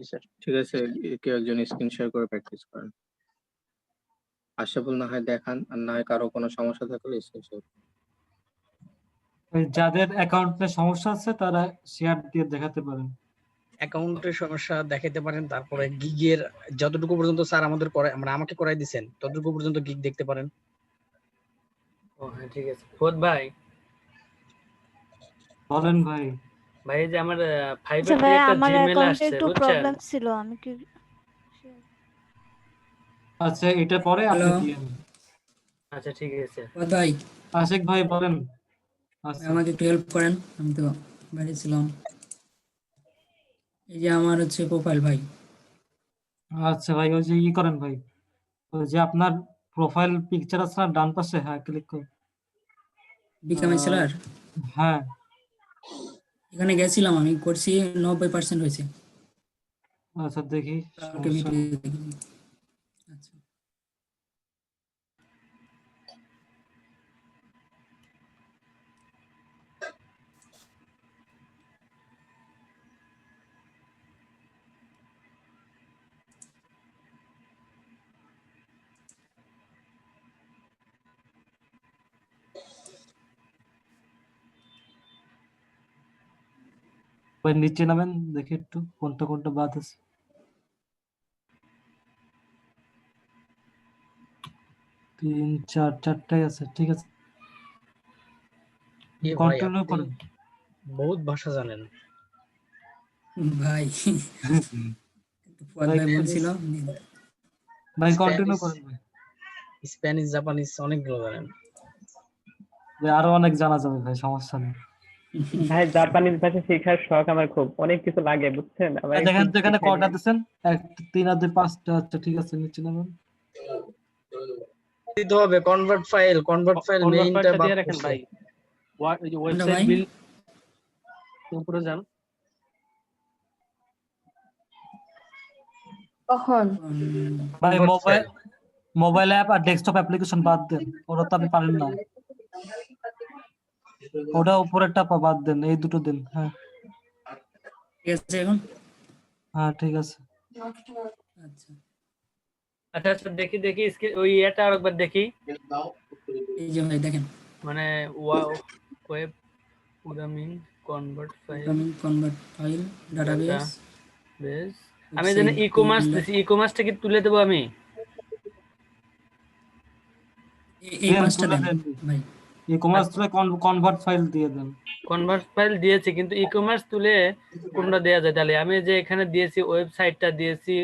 জি sir. ঠিক আছে, কেউ একজন স্ক্রিন শেয়ার করে প্র্যাকটিস করেন। আশরাফুল না হয় দেখান, আর না হয় কারো কোনো সমস্যা থাকলে স্ক্রিন শেয়ার। যাদের অ্যাকাউন্টে সমস্যা আছে তারা শেয়ার দিয়ে দেখাতে পারেন। অ্যাকাউন্টের সমস্যা দেখাতে পারেন, তারপরে গিগের যতটুকু পর্যন্ত স্যার আমাদের করায়, মানে আমাকে করাই দিয়েছেন ততটুকু পর্যন্ত গিগ দেখতে পারেন। ও হ্যাঁ ঠিক আছে। ফুয়াদ ভাই, বলেন ভাই। ভাই এই যে আমার ফাইবার আচ্ছা থেকে ভাই, একটা আমার জিমেল অ্যাকাউন্টে আসছে একটু বুঝছেন? প্রবলেম ছিল, আমি কি আচ্ছা, এটা পরে আপনি হ্যালো। দিয়েন। আচ্ছা ঠিক আছে। ভাই আশিক ভাই বলেন। আচ্ছা আমাকে একটু হেল্প করেন, আমি তো বাইরে ছিলাম। এই যে আমার হচ্ছে প্রোফাইল ভাই। আচ্ছা ভাই, ওই যে ই করেন ভাই, ওই যে আপনার প্রোফাইল পিকচার আছে না ডান পাশে, হ্যাঁ ক্লিক করুন। বিকাম সেলার হ্যাঁ এখানে গেছিলাম, আমি করছি 90% হয়েছে। আচ্ছা দেখি কালকে সমস্যা ভিডিও নেই। দেখি। আচ্ছা ভাই নিচে নামেন, দেখি একটু কোনটা কোনটা বাদ আছে। তিন চারটাই আছে, ঠিক আছে এ ভাই কন্টিনিউ আপনি করেন। বহুত ভাষা জানেন। ভাই, ফুয়াদ ভাই ভাই বলছিল। ভাই কন্টিনিউ স্প্যানিশ, করেন ভাই। স্প্যানিশ, জাপানিজ অনেকগুলো জানেন। ভাই আরো অনেক জানা যাবে ভাই, সমস্যা নেই। ভাই জাপানিজ ভাষা শেখার শখ আমার, খুব অনেক কিছু লাগে বুঝছেন, আমার একটু দেখেন যেখানে শিখাই কটা দিবেন। দিচ্ছেন, এক তিন আর দুই পাঁচটা, আচ্ছা ঠিক আছে নিচে নামেন। দিতে হবে কনভার্ট ফাইল কনভার্ট মেইনটা ফাইলটা বাদ দিয়ে রাখেন করছে। ভাই। ওই যে কোনটা ওয়েবসাইট ভাই? বিল উপরে যান। কখন? ভাই convert mobile file mobile app আর ডেস্কটপ অ্যাপ্লিকেশন বাদ দেন, ওটা তো আপনি পারেন না। ওটা উপরেরটা বাদ দেন, এই দুটো দিন। হ্যাঁ ঠিক আছে এখন? হ্যাঁ ঠিক আছে। আচ্ছা আচ্ছা আচ্ছা দেখি দেখি ওই এটা আরেকবার দেখি, এই যে ভাই দেখেন, মানে web programming convert file convert file database. Base. আমি জানি ই কমার্স দিছি, ই কমার্সটা কি তুলে দেবো আমি? এই দেন পাঁচটা তুলে দেন দেন ভাই। ই কমার্স তুলে কনভার্ট ফাইল দিয়ে দেন। কনভার্ট ফাইল দিয়েছি, কিন্তু ই কমার্স তুলে কোনটা দেয়া যায় তাহলে? আমি যে এখানে দিয়েছি ওয়েবসাইটটা দিয়েছি,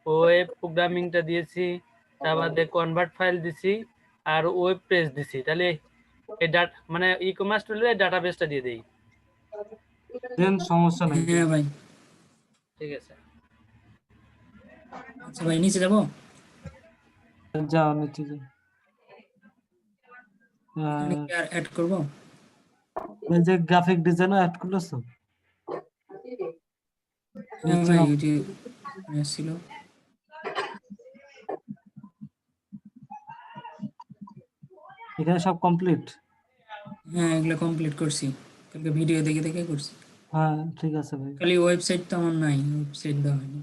ওয়েব প্রোগ্রামিংটা দিয়েছি, তার বাদে কনভার্ট ফাইল দিছি আর ওয়েব পেজ দিছি, তাহলে এই মানে ই কমার্স তুলে ডাটাবেসটা দিয়ে দেই। দেন সমস্যা নেই। হ্যাঁ ভাই। ঠিক আছে। আচ্ছা ভাই নিচে যাবো? যাও নিচে যাও। এখানে কি আর অ্যাড করবো? এই যে গ্রাফিক ডিজাইনার অ্যাড করলেছো? হ্যাঁ নিচে ভাই নাও। ওই যে ছিল। এখানে সব কমপ্লিট? হ্যাঁ এগুলো কমপ্লিট করছি, কালকে ভিডিও দেখে দেখে করছি। হ্যাঁ ঠিক আছে ভাই। খালি ওয়েবসাইট তো আমার নাই, ওয়েবসাইট দেওয়া হয়নি।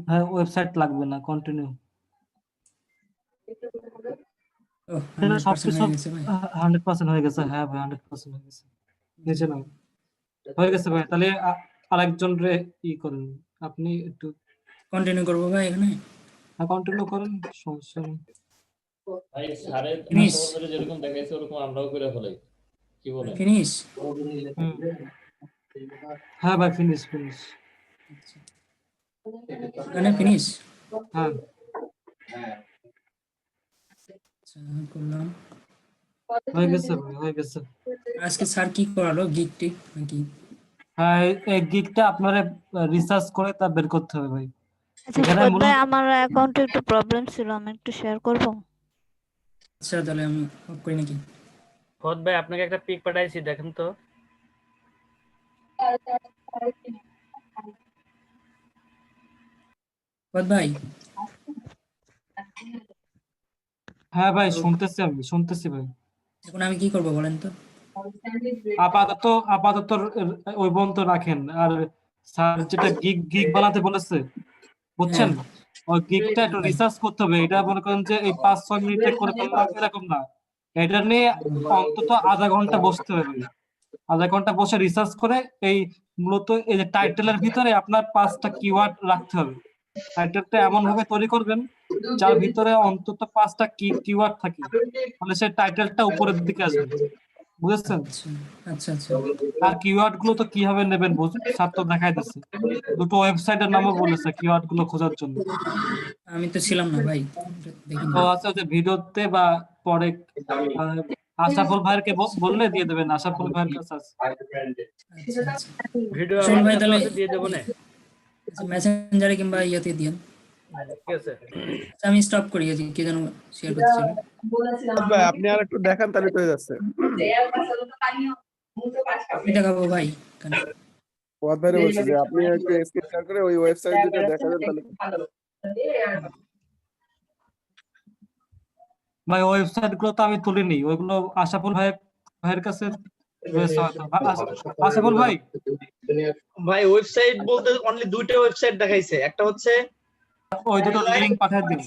হ্যাঁ ওয়েবসাইট লাগবে না, কন্টিনিউ। ও 100% সবকিছু হয়ে গেছে ভাই। 100% হয়ে গেছে। হ্যাঁ ভাই 100% হয়ে গেছে। নিচে নাও। হয়ে গেছে ভাই, তাহলে আরেকজন রে ই করেন, আপনি একটু কন্টিনিউ করবো ভাই এখানে? কন্টিনিউ করেন, সমস্যা নেই। ভাই স্যারের ফিনিশ আচরণে যেরকম দেখাইছে ওরকম আমরাও করে ফেলাই, কি বলেন? ফিনিশ। হ্যাঁ ভাই ফিনিশ ফিনিশ। এখানে ফিনিশ। হ্যাঁ আচ্ছা করলাম। হয়ে গেছে ভাই, হয়ে গেছে। আজকে স্যার কি করালো, গিগ টিক নাকি? হ্যাঁ এই গিগটা আপনারা রিসার্চ করে তা বের করতে হবে ভাই। আচ্ছা এখানে ফুয়াদ মূলত ভাই, আমার অ্যাকাউন্টে একটু প্রবলেম ছিল, আমি একটু শেয়ার করব? আচ্ছা তাহলে আমি অফ করি নাকি? ফত ভাই আপনাকে একটা পিক পাঠাইছি, দেখেন তো। ফুয়াদ ভাই হ্যাঁ ভাই শুনতেছি, আমি শুনতেছি ভাই। এখন আমি কি করবো বলেন তো? আপাতত ওই পর্যন্ত রাখেন, আর স্যার যেটা গিগ গিগ বানাতে বলেছে বুঝছেন, ওই গিগটা একটু রিসার্চ করতে হবে। এটা মনে করেন যে এই 5-6 মিনিটে করে ফেললাম এরকম না, এটা নিয়ে অন্তত আধা ঘন্টা বসতে হবে। আধা ঘন্টা বসে রিসার্চ করে এই মূলত এই যে টাইটেলের ভিতরে আপনার 5টা কিওয়ার্ড রাখতে হবে। টাইটেলটা এমন ভাবে তৈরি করবেন যার ভিতরে অন্তত 5টা কিওয়ার্ড থাকে, তাহলে সেই টাইটেলটা উপরের দিকে আসবে। বুঝেছেন? আচ্ছা আচ্ছা আর কিওয়ার্ড গুলো তো কিভাবে নেবেন স্যার তো দেখাই দিচ্ছে, দুটো ওয়েবসাইটের নামও বলেছে কিওয়ার্ড গুলো খোঁজার জন্য। আমি তো ছিলাম না ভাই, দেখিনি। তো আছে যে ভিডিওতে বা পরে আশাফুল ভাইয়েরকে বললে দিয়ে দেবেন, আশাফুল ভাইয়ের কাছে আছে। আচ্ছা আচ্ছা ভিডিও শোন ভাই, আমার তাহলে দিয়ে দেবো না। মেসেঞ্জারে কিংবা ইয়েতে দিন। ঠিক আছে, আচ্ছা, আমি স্টপ করি, আজকে কে যেন শেয়ার করছিল। ভাই আপনি আর একটু দেখান তাহলে তো হয়ে যাচ্ছে। আমি দেখাবো ভাই কেন? পথ ভাইরে বলছি যে আপনি একটু স্ক্রিন শেয়ার করে ওই ওয়েবসাইট দুটো দেখাবেন তাহলে। ভাই ওয়েবসাইট গুলো তো আমি তুলিনি, ওইগুলো আশাফুল ভাইয়ের কাছে রয়েছে হয়তো। আশাফুল ভাই, ভাই ওয়েবসাইট বলতে অনলি দুইটা ওয়েবসাইট দেখাইছে, একটা হচ্ছে ওই দুটো লিংক পাঠিয়ে দিন।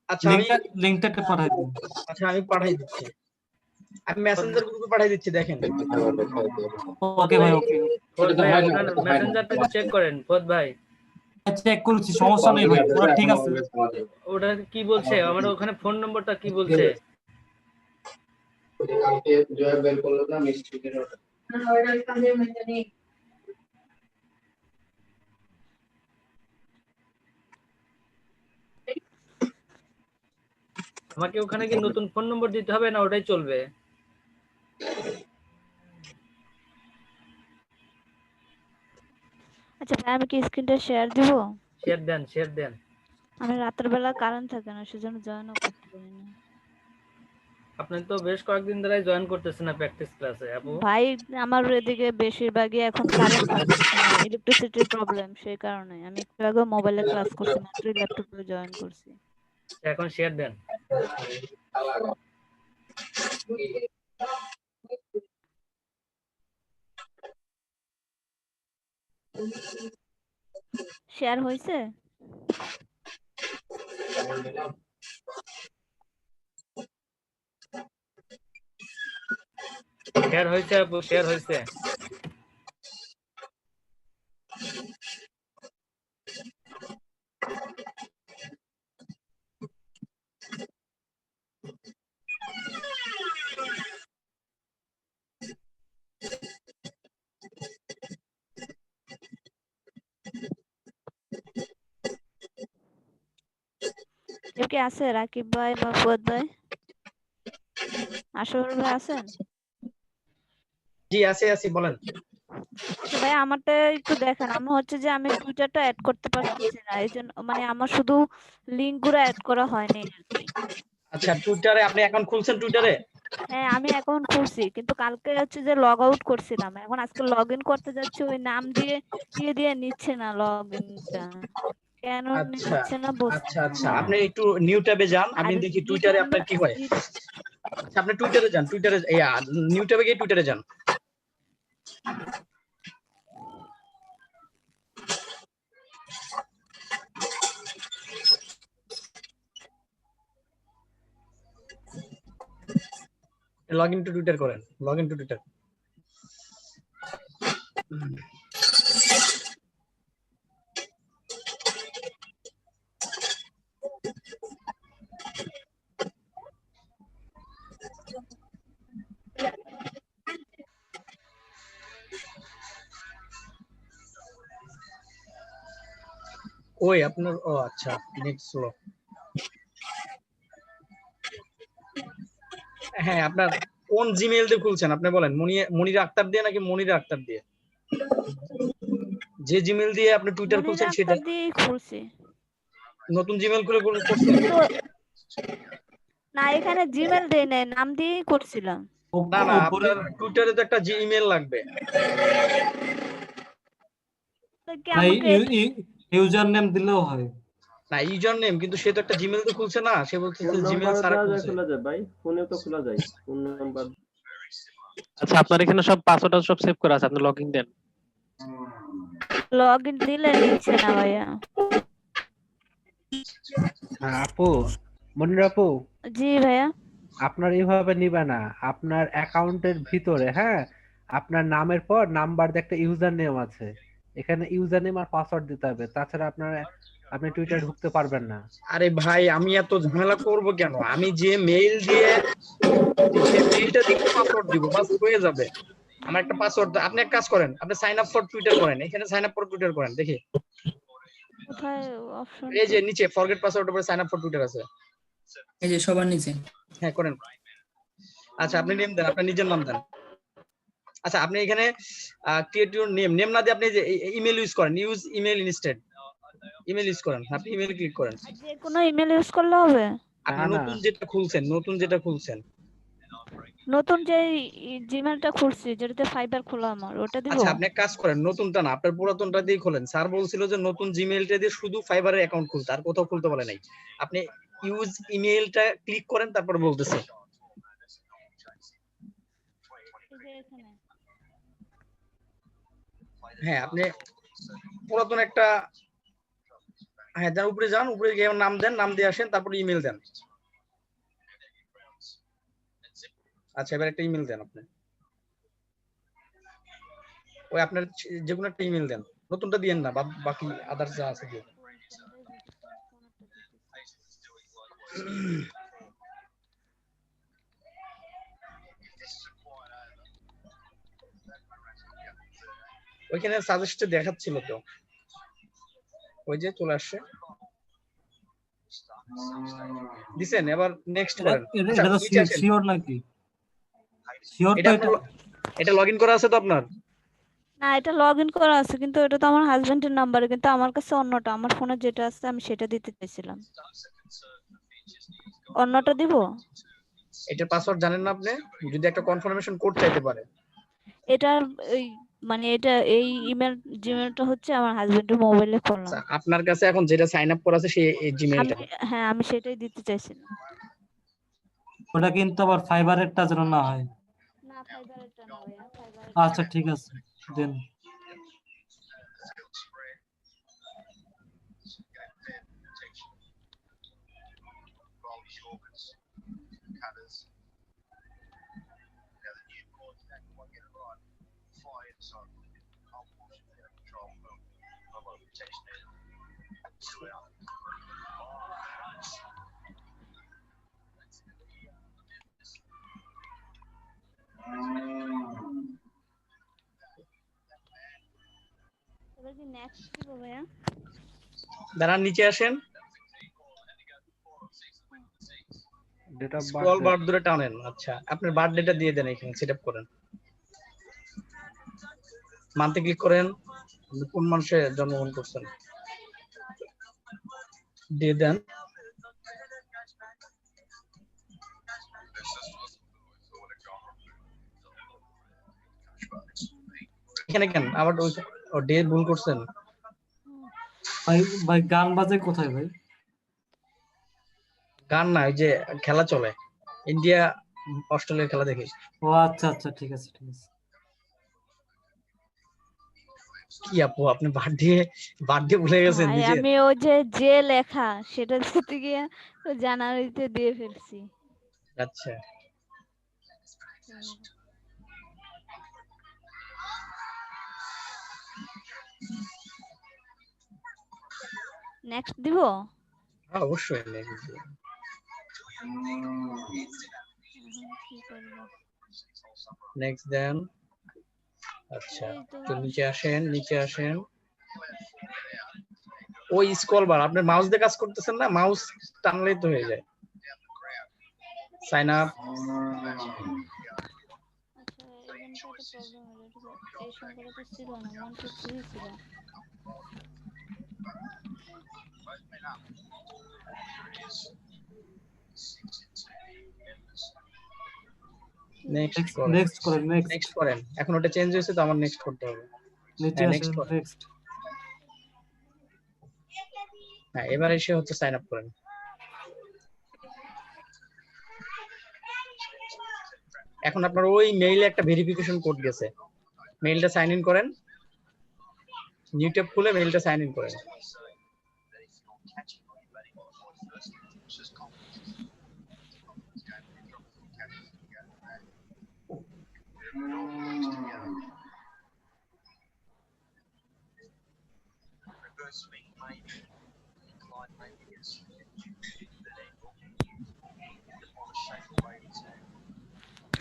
আচ্ছা আমি লিংকটা একটু পাঠিয়ে দিন। আচ্ছা আমি পাঠাই দিচ্ছি, আমি মেসেঞ্জার গ্রুপে পাঠাই দিচ্ছি, দেখেন। ওকে ভাই, ওকে ফোদ ভাই আপনার মেসেঞ্জারটা চেক করেন। ফোদ ভাই চেক করেছি, সমস্যা নেই ভাই, পুরো ঠিক আছে। ওটা কি বলছে, আমার ওখানে ফোন নম্বরটা কি বলছে? জয় বের করলো না মিষ্টি কিনে ওটা। আমাকে ওখানে কি নতুন ফোন নম্বর দিতে হবে না ওটাই চলবে? আচ্ছা ভাই, আমি কি স্ক্রিনটা শেয়ার দিব? শেয়ার দেন, শেয়ার দেন। আমি রাতের বেলা কারেন্ট থাকে না, সেজন্য জয়েনও করতে পারি না। আপনি তো বেশ কয়েকদিন ধরে জয়েন করতেছেন না প্র্যাকটিস ক্লাসে আপু। ভাই আমার এদিকে বেশিরভাগই এখন কারেন্ট থাকতেছে না, ইলেকট্রিসিটির প্রবলেম, সেই কারণে আমি একটু আগে মোবাইলে ক্লাস করছি, মাত্র ল্যাপটপে জয়েন করছি। এখন শেয়ার দেন। শেয়ার হয়েছে? শেয়ার হয়েছে আপু, শেয়ার হয়েছে। কেউ কি আছে? রাকিব ভাই বা ফুয়াদ ভাই, আশরাফুল ভাই আছেন? জি আছে আছি, বলেন। তো ভাই আমারটা একটু দেখেন, আমি হচ্ছে যে আমি টুইটারটা অ্যাড করতে পারতেছি না, এই জন্য মানে আমার শুধু লিংক গুলো অ্যাড করা হয়নি আর কি। আচ্ছা টুইটারে আপনি অ্যাকাউন্ট খুলছেন টুইটারে? হ্যাঁ আমি অ্যাকাউন্ট খুলছি, কিন্তু কালকে হচ্ছে যে লগ আউট করছিলাম, এখন আজকে লগ ইন করতে যাচ্ছি, ওই নাম দিয়ে দিয়ে নিচ্ছে না লগ ইনটা, কেন আচ্ছা নিচ্ছে না বুঝছি আচ্ছা আচ্ছা, আপনি একটু নিউ ট্যাবে যান, আমি আর দেখি টুইটারে আপনার কি হয়। আচ্ছা আপনি টুইটারে যান, টুইটারে নিউ ট্যাবে গিয়ে টুইটারে যান। লগ ইন টু টুইটার করেন, লগ ইন টু টুইটার। ওই আপনার, ও আচ্ছা নেট স্লো। হ্যাঁ আপনার কোন জিমেইল দিয়ে খুলছেন আপনি বলেন? মনির আক্তার দিয়ে নাকি মনির আক্তার দিয়ে? যে জিমেইল দিয়ে আপনি টুইটার খুলছেন সেটা দিয়েই খুলছি। নতুন জিমেইল খুলে করছেন? কিন্তু না, এখানে জিমেল দেই নাই, নাম দিয়েই করছিলাম। না না, আপনার টুইটারে তো একটা জিমেইল লাগবে। তো কি আমাকে ইউজার নেম দিলেও হয় না, ইউজার নেম, কিন্তু সে তো একটা জিমেইল তো খুলছে না, সে বলছে যে জিমেইল ছাড়া খুলছে। খোলা যায় ভাই, ফোনে তো খোলা যায় ফোন নাম্বার। আচ্ছা আপনার এখানে সব পাসওয়ার্ড সব সেভ করা আছে, আপনি লগইন দেন। লগ ইন দিলে নিচ্ছে না ভাইয়া। আপু, মনির আপু, জি ভাইয়া। আপনার এইভাবে নিবে না। আপনার অ্যাকাউন্টের ভিতরে, হ্যাঁ, আপনার নামের পর নাম্বার দিয়ে একটা ইউজার নেম আছে। এখানে ইউজার নেম আর পাসওয়ার্ড দিতে হবে, তাছাড়া আপনি টুইটারে ঢুকতে পারবেন না। আরে ভাই আমি এত ঝামেলা করব কেন? আমি যে মেইল দিয়ে যে মেইলটা দিব পাসওয়ার্ড দিব, বাস হয়ে যাবে। আমার একটা পাসওয়ার্ড, আপনি এক কাজ করেন, আপনি সাইন আপ ফর টুইটার করেন, এখানে সাইন আপ ফর টুইটার করেন দেখি। কোথায় অপশন? এই যে নিচে ফরগেট পাসওয়ার্ড উপরে সাইন আপ ফর টুইটার আছে। এই যে সবার নিচে। হ্যাঁ করেন। আচ্ছা আপনি নেম দেন, আপনার নিজের নাম দেন। আচ্ছা আপনি এখানে ক্রিয়েট ইউর নেম না দিয়ে আপনি যে ইমেল ইউজ করেন, use email instead. Email use করেন, আপনি ইমেল ক্লিক করেন। যে কোনো ইমেল ইউজ করলে হবে? আপনি না, না। নতুন যেটা খুলছেন নতুন যে জিমেলটা খুলছি, যেটাতে ফাইবার খোলা আমার, ওটা দিব? আচ্ছা আপনি এক কাজ করেন, নতুনটা না আপনার পুরাতনটা দিয়ে খোলেন। স্যার বলছিল যে নতুন জিমেইলটা দিয়ে শুধু ফাইবারের অ্যাকাউন্ট খুলতে, আর কোথাও খুলতে বলে নাই। আপনি ইউজ ইমেইলটা ক্লিক করেন, তারপর বলতেছে। হ্যাঁ আপনি পুরাতন একটা, হ্যাঁ যান উপরে যান, উপরে গিয়ে নাম দেন, নাম দিয়ে আসেন, তারপর ইমেল দেন। আচ্ছা এবার একটা ইমেল দেন আপনি, ওই আপনার যে কোনো একটা ইমেল দেন, নতুনটা দিয়েন না, বাকি আদার্স যা আছে দিয়ে। ওইখানে সাজেস্টে দেখাচ্ছিল তো, ওই যে চলে আসছে, দিছেন। এবার নেক্সট করেন। আচ্ছা এটা তো নিচে আসেন। শিওর নাকি? শিওর তো এটা? এটা লগইন করা আছে তো আপনার? না, এটা লগ ইন করা আছে, কিন্তু এটা তো আমার হাজবেন্ডের নাম্বারে, কিন্তু আমার কাছে অন্যটা, আমার ফোনে যেটা আছে আমি সেটা দিতে চাইছিলাম। অন্যটা দিব? এটার পাসওয়ার্ড জানেন না আপনি? যদি একটা কনফার্মেশন কোড চাইতে পারে। এটা এই মানে এটা এই জিমেলটা হচ্ছে আমার হাজবেন্ডের মোবাইলে করলাম। আচ্ছা আপনার কাছে এখন যেটা সাইন আপ করা আছে সেই জিমেইলটা। হ্যাঁ আমি সেটাই দিতে চাইছিলাম। ওটা কিন্তু আবার ফাইবারেরটা যেন না হয়। না ফাইবারেরটা না ভাইয়া, আচ্ছা ঠিক আছে দেন। এবার কি নেক্সট দিব ভাইয়া? দাঁড়ান নিচে আসেন, ডেট অফ স্ক্রল বার্থ বার ধরে টানেন। আচ্ছা আপনার বার্থডেটা দিয়ে দেন, এখানে সেটআপ করেন। মান্থে ক্লিক করেন, কোন মাসে জন্মগ্রহণ করছেন দিয়ে দেন। এখানে কেন আবার ও ডে ভুল করছেন? ভাই গান বাজে কোথায় ভাই? গান না, ওই যে খেলা চলে, ইন্ডিয়া অস্ট্রেলিয়ার খেলা দেখি। ও আচ্ছা আচ্ছা ঠিক আছে ঠিক আছে। কি আপু আপনি বার্থডে ভুলে গেছেন ভাই নিজে? আমি ওই যে লেখা সেটা দিতে গিয়ে জানুয়ারিতে দিয়ে ফেলছি। আচ্ছা নেক্সট দিব? হ্যাঁ অবশ্যই নেক্সট। নেক্সট দেন। আচ্ছা তো নিচে আসেন, ওই স্ক্রল বার আপনার মাউস দিয়ে কাজ করতেছেন না, মাউস টানলেই তো হয়ে যায়। Sign up. আচ্ছা এখানে তো একটা প্রবলেম হলো, এই সংখ্যাটা তো ছিল না, 123 ছিল। নেক্সট করেন নেক্সট করেন। এখন ওটা চেঞ্জ হয়েছে তো আমার নেক্সট করতে হবে। নিচে নেক্সট আসেন করেন। নেক্সট। হ্যাঁ এবার এসে হচ্ছে সাইন আপ করেন। এখন আপনার ওই মেইলে একটা ভেরিফিকেশন কোড গেছে, মেইলটা সাইন ইন করেন। নিউ ট্যাব খুলে মেইলটা সাইন ইন করেন।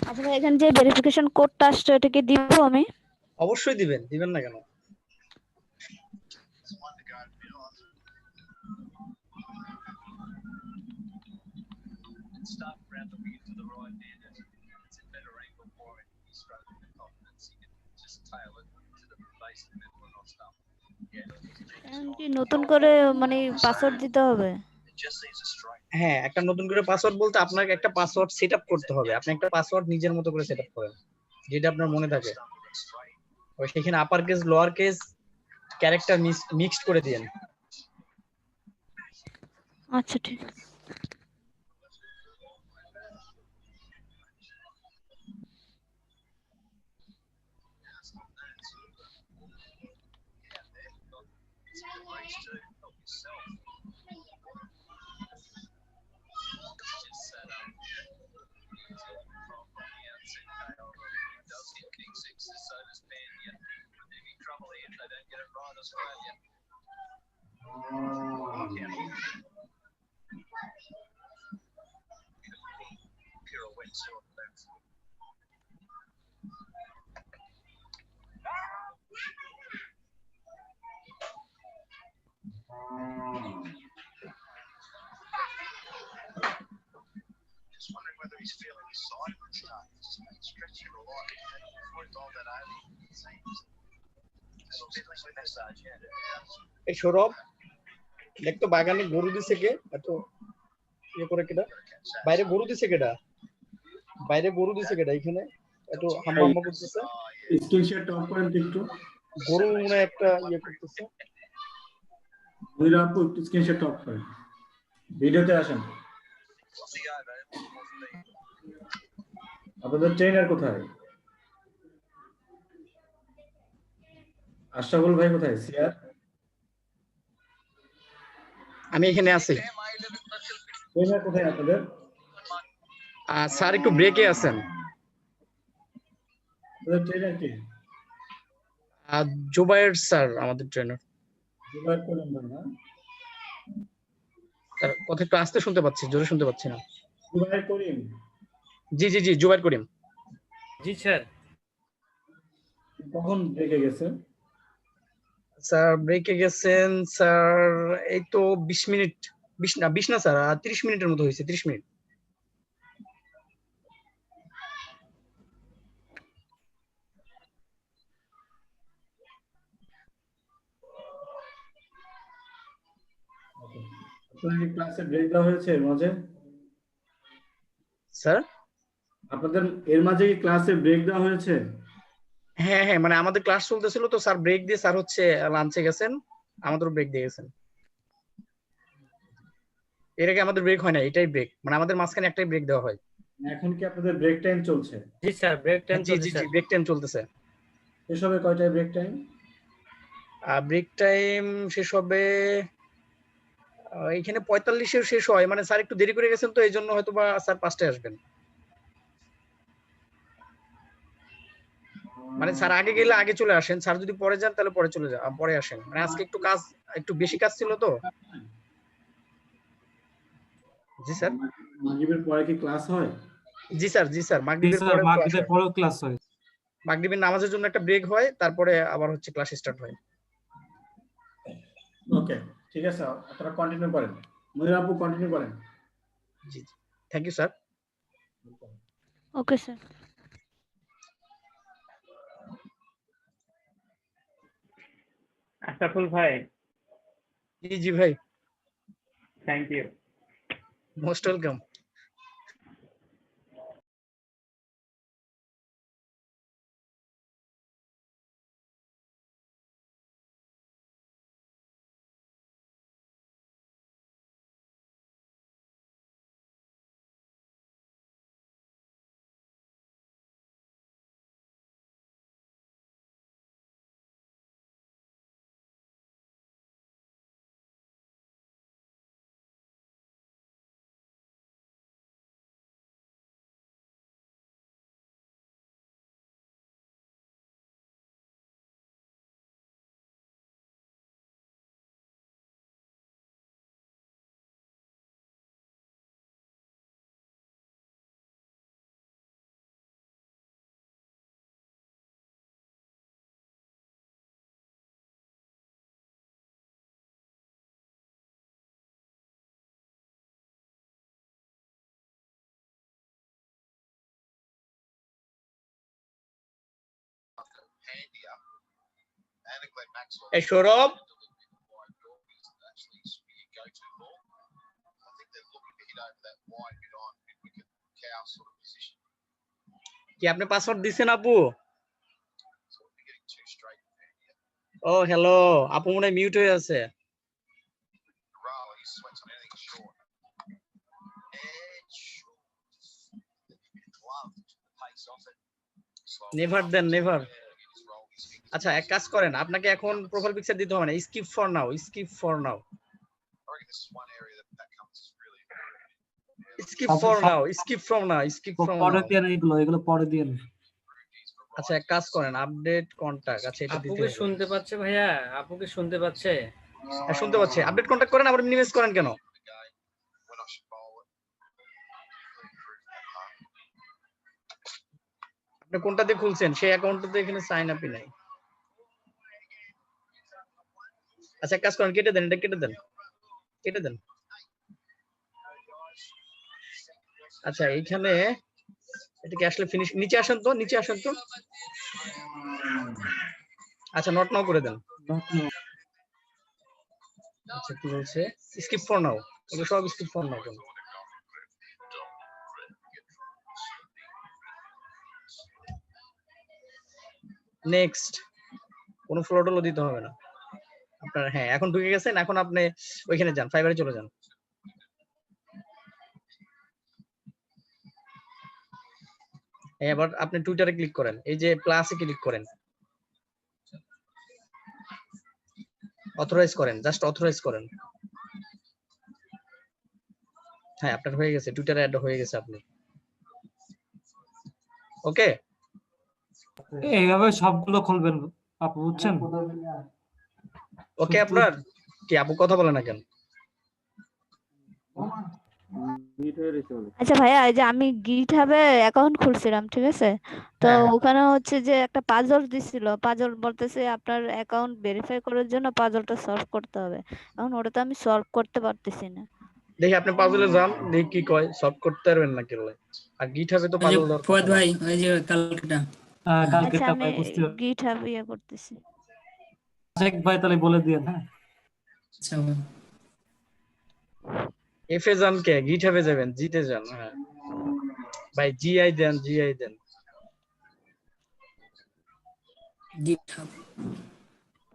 আচ্ছা ভাই, এখানে যে ভেরিফিকেশন কোডটা আসছে এটা কি দিব আমি? অবশ্যই দিবেন, দিবেন না কেন? এখন কি নতুন করে মানে পাসওয়ার্ড দিতে হবে? হ্যাঁ, একটা নতুন করে পাসওয়ার্ড বলতে আপনাকে একটা পাসওয়ার্ড সেটআপ করতে হবে। আপনি একটা পাসওয়ার্ড নিজের মতো করে সেটআপ করেন, যেটা আপনার মনে থাকে। ওই সেখানে upper case, lower case, character mixed করে দিয়েন। আচ্ছা ঠিক আছে। এই সৌরভ, দেখতো বাগানে গরু দিছে কে? এত ইয়ে করে কেডা? বাইরে গরু দিছে কেডা? বাইরে গরু দিছে কেডা? এখানে এত হাম্বা করতেছে। স্ক্রিনশট অফ করেন তো একটু। গরু মনে হয় একটা ইয়ে করতেছে। মনির আপু একটু স্ক্রিনশট অফ করেন, ভিডিওতে আসেন। আপনাদের ট্রেনার কোথায়? আশরাফুল ভাই কোথায়? সিয়ার, আমি এখানে আছি। ট্রেনার কোথায় আপনাদের? স্যার একটু ব্রেকে আছেন। আপনাদের ট্রেনার কে? জুবায়ের স্যার আমাদের ট্রেনার। জুবায়ের করিম ভাই না? স্যার কথা একটু আস্তে শুনতে পাচ্ছি, জোরে শুনতে পাচ্ছি না। জুবায়ের করিম? জি জি জি, জুবায়ের করিম। জি স্যার। কখন ব্রেকে গেছে? স্যার ব্রেকে গেছেন স্যার এই তো 20 মিনিট, 20 না স্যার, 30 মিনিটের মতো হয়েছে, 30 মিনিট। আপনাদের ক্লাসে ব্রেক দেওয়া হয়েছে এর মাঝে? স্যার আপনাদের এর মাঝে কি ক্লাসে ব্রেক দেওয়া হয়েছে? হ্যাঁ হ্যাঁ, মানে আমাদের ক্লাস চলতেছিল তো স্যার ব্রেক দিয়ে স্যার হচ্ছে লাঞ্চে গেছেন, আমাদেরও ব্রেক দিয়ে গেছেন। এর আগে আমাদের ব্রেক হয় না, এটাই ব্রেক, মানে আমাদের মাঝখানে একটাই ব্রেক দেওয়া হয়। এখন কি আপনাদের ব্রেক টাইম চলছে? জি স্যার, ব্রেক টাইম জি জি জি, ব্রেক টাইম চলতেছে। শেষ হবে কয়টায় ব্রেক টাইম? ব্রেক টাইম শেষ হবে এখানে 45-এর শেষ হয়, মানে স্যার একটু দেরি করে গেছেন তো এই জন্য হয়তো বা স্যার 5টায় আসবেন। মানে স্যার আগে গেলে আগে চলে আসেন, স্যার যদি পরে যান তাহলে পরে চলে যান, পরে আসেন। মানে আজকে একটু কাজ, একটু বেশি কাজ ছিল তো। জি স্যার। মাগরিবের পরে কি ক্লাস হয়? জি স্যার, জি স্যার, মাগরিবের স্যার পরে মাগরিবের পরেও ক্লাস হয়। মাগরিবের নামাজের জন্য একটা ব্রেক হয়, তারপরে আবার হচ্ছে ক্লাস স্টার্ট হয়। ওকে, ঠিক আছে, আপনারা কন্টিনিউ করেন। মনির আপু কন্টিনিউ করেন। জি জি, thank you sir. Okay sir. Ashraful ভাই, জি জি ভাই, থ্যাংক ইউ। Most welcome. এই সৌরভ, কি আপনি পাসওয়ার্ড দিছেন আপু? ও হ্যালো, আপু মনে হয় মিউট হয়ে আছে। নেভার দেন নেভার। আচ্ছা এক কাজ করেন, আপনাকে এখন প্রোফাইল পিকচার দিতে হবে না, skip for now, skip for now, skip for now, skip from now, skip from পরে নাও। দিয়ে এগুলো পরে দিয়ে। আচ্ছা এক কাজ করেন, আপডেট কন্টাক্ট, আচ্ছা এটা দিতে আপুকে হবে। শুনতে পাচ্ছে ভাইয়া? আপুকে শুনতে পাচ্ছে? হ্যাঁ, শুনতে পাচ্ছি। আপডেট কন্টাক্ট করেন, আবার মিনিমাইজ করেন কেন? আপনি কোনটাতে খুলছেন? সেই অ্যাকাউন্টটাতে এখানে সাইন আপই নাই। আচ্ছা এক কাজ করেন, কেটে দেন, এটা কেটে দেন, কেটে দেন। আচ্ছা এইখানে এটা কি আসলে ফিনিশ? নিচে আসেন তো, নিচে আসেন তো। আচ্ছা নট নাও করে দেন। আচ্ছা কি বলছে? স্কিপ ফর নাও, এগুলো সব স্কিপ ফর নাও কেন? নেক্সট, কোনো ফ্লোটলও দিতে হবে না আপনার। হ্যাঁ এখন ঢুকে গেছেন, এখন আপনি ওইখানে যান, ফাইবারে চলে যান। এবার আপনি টুইটারে ক্লিক করেন, এই যে প্লাসে ক্লিক করেন, অথরাইজ করেন, জাস্ট অথরাইজ করেন। হ্যাঁ আপনার হয়ে গেছে, টুইটারে অ্যাড হয়ে গেছে আপনি। ওকে, এইভাবে সবগুলো খুলবেন আপু, বুঝছেন? ওকে আপনার কি আপু কথা বলে না কেন? আচ্ছা ভাইয়া, এই যে আমি গিটহাবে অ্যাকাউন্ট খুলছিলাম, ঠিক আছে? তো হ্যাঁ। ওখানে হচ্ছে যে একটা পাজল দিছিল, পাজল বলতেছে আপনার অ্যাকাউন্ট ভেরিফাই করার জন্য পাজলটা সলভ করতে হবে। এখন ওটা তো আমি সলভ করতে পারতেছি না। দেখি আপনি পাজলে যান, দেখি কি কয়, সলভ করতে পারবেন না কেন? আর গিটহাবে তো ওই যে পাজল দরকার। ফুয়াদ ভাই, ওই যে কালকেটা কালকে আচ্ছা আমি ভাই বুঝতে পারছি। গিটহাব ইয়ে করতেছি। শেখ ভাই তাহলে বলে দিয়েন। হ্যাঁ আচ্ছা ভাই। এফ এ যান কে? গিটহাবে যাবেন, জিতে যান। হ্যাঁ ভাই জিআই দেন, জিআই দেন। GitHub